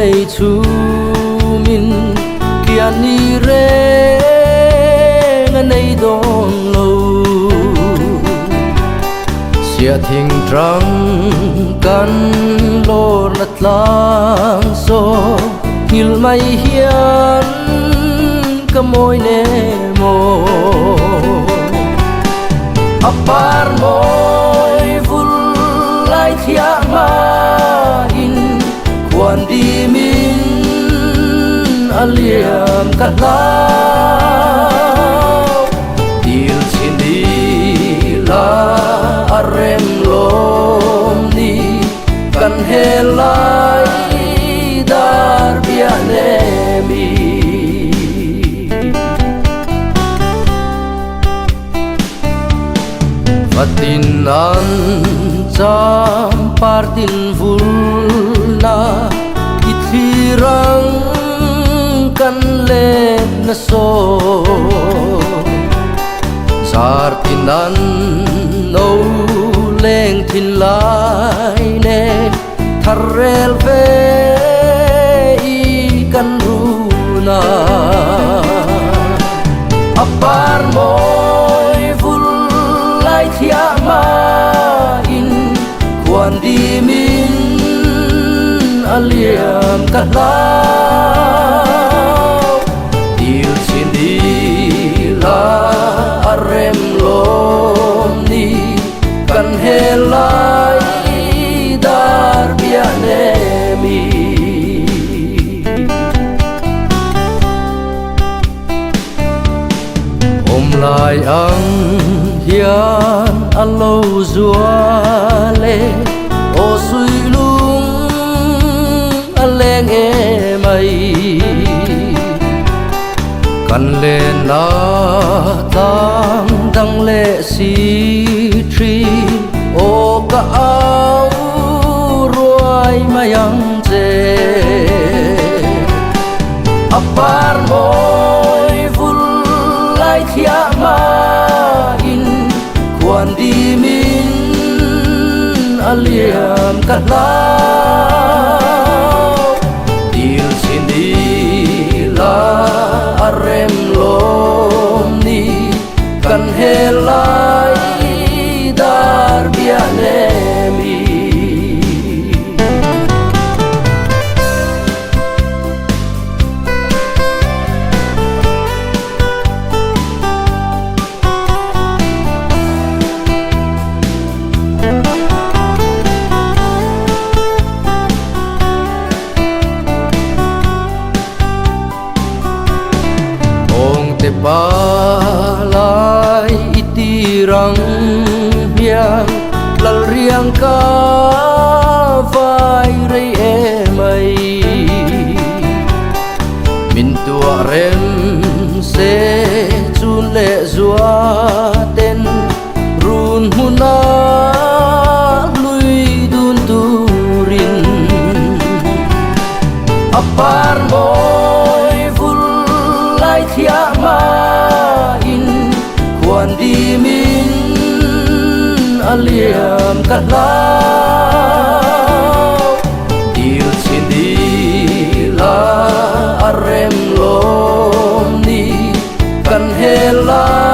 nay chu min kia ni re nay don lo sia thing trăng kan lo nat lang so hil mai hian kamoi ne mo apar moi vul lai thia ma in quan đi min aliam kat lao dil sin di la arem lom ni kan helai dar biane mi Fatin an jam partin vulna ithirang kan let na so sartinan no leng thin lai ne tharrel ve I kan runa apar moi vul lai thia ma in quan đi min aliam kat lao dil sin di la arem lom ni kan helai dar biane mi om lai ang hian alo zuale o sui lung aleng e mai kan le na tang dang le si tri o ka au ruai mayang je apar moi vul lai thia ma in quan đi min aliam kat lao dil sin di la arem lom ni kan helai dar biane mi te palai itirang hiang lal riang ka vai rei e mai min tua rem se chun le zua ten run huna lui dun turin apar moi vul lai thia ma in quan đi min aliam kat lao dil sin di la arem lom ni kan helai